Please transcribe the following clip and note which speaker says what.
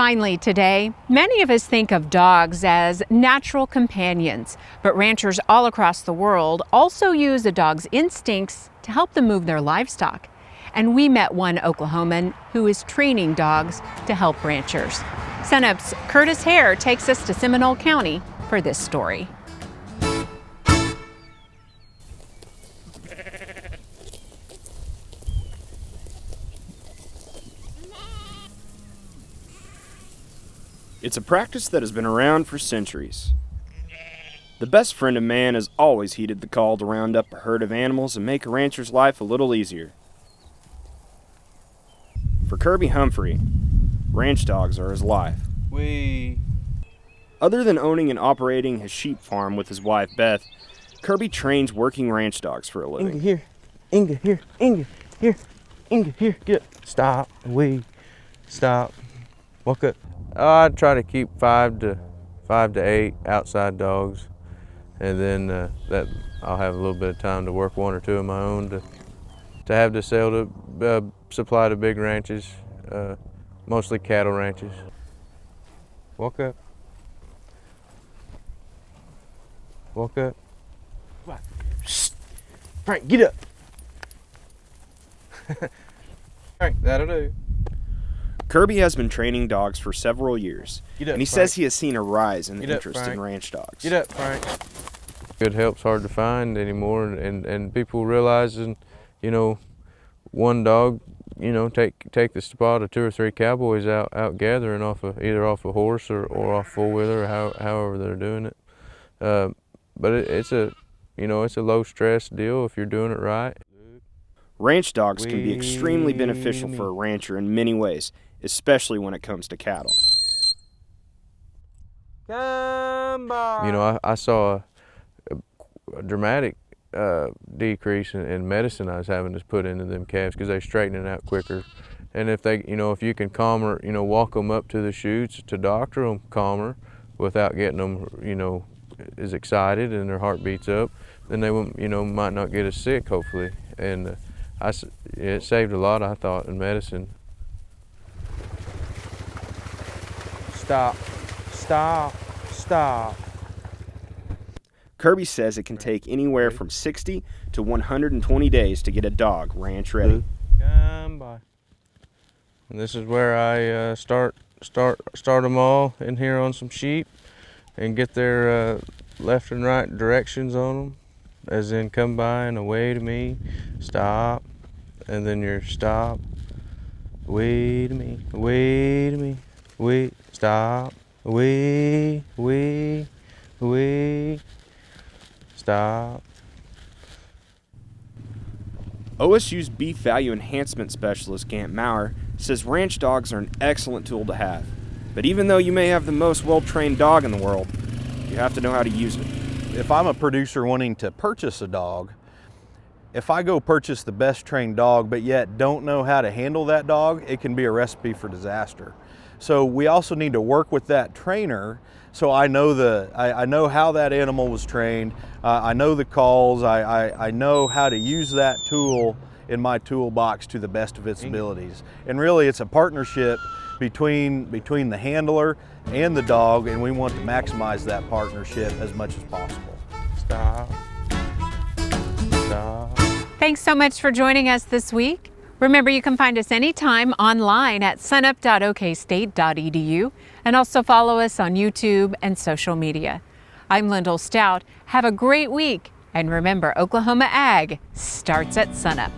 Speaker 1: Finally today, many of us think of dogs as natural companions, but ranchers all across the world also use a dog's instincts to help them move their livestock. And we met one Oklahoman who is training dogs to help ranchers. Sunup's Kurtis Hair takes us to Seminole County for this story.
Speaker 2: It's a practice that has been around for centuries. The best friend of man has always heeded the call to round up a herd of animals and make a rancher's life a little easier. For Kirby Humphrey, ranch dogs are his life. Other than owning and operating his sheep farm with his wife Beth, Kirby trains working ranch dogs for a living.
Speaker 3: Inga here, Inga here, Inga here, Inga here, get stop, stop, walk up. I try to keep 5 to 8 outside dogs, and then that I'll have a little bit of time to work 1 or 2 of my own to have to sell to supply to big ranches, mostly cattle ranches. Walk up. Walk up. Shh. Frank, get up. Frank, that'll do.
Speaker 2: Kirby has been training dogs for several years, and he says he has seen a rise in the interest in ranch dogs.
Speaker 3: Get up, Frank. Good help's hard to find anymore, and people realizing, you know, one dog, you know, take the spot of 2 or 3 cowboys out gathering either off a horse or off four-wheeler, or however they're doing it. But it's a low stress deal if you're doing it right.
Speaker 2: Ranch dogs can be extremely beneficial for a rancher in many ways, especially when it comes to cattle.
Speaker 3: Come by. You know, I saw a dramatic decrease in medicine I was having to put into them calves because they straighten out quicker. And if you can calmer, walk them up to the chutes to doctor them calmer without getting them, as excited and their heart beats up, then they won't, might not get as sick, hopefully. And it saved a lot, I thought, in medicine. Stop, stop, stop.
Speaker 2: Kirby says it can take anywhere from 60 to 120 days to get a dog ranch ready.
Speaker 3: Come by. And this is where I start them all in here on some sheep and get their left and right directions on them, as in come by and away to me, stop, and then you're stop, away to me, away to me, wait, stop, away, stop.
Speaker 2: OSU's Beef Value Enhancement Specialist Gant Maurer says ranch dogs are an excellent tool to have. But even though you may have the most well-trained dog in the world, you have to know how to use it.
Speaker 4: If I'm a producer wanting to purchase a dog, if I go purchase the best trained dog but yet don't know how to handle that dog, it can be a recipe for disaster. So we also need to work with that trainer so I know I know how that animal was trained, I know the calls, I know how to use that tool in my toolbox to the best of its abilities. And really it's a partnership between the handler and the dog, and we want to maximize that partnership as much as possible.
Speaker 3: Stop. Stop.
Speaker 1: Thanks so much for joining us this week. Remember, you can find us anytime online at sunup.okstate.edu, and also follow us on YouTube and social media. I'm Lyndall Stout. Have a great week, and remember, Oklahoma Ag starts at sunup.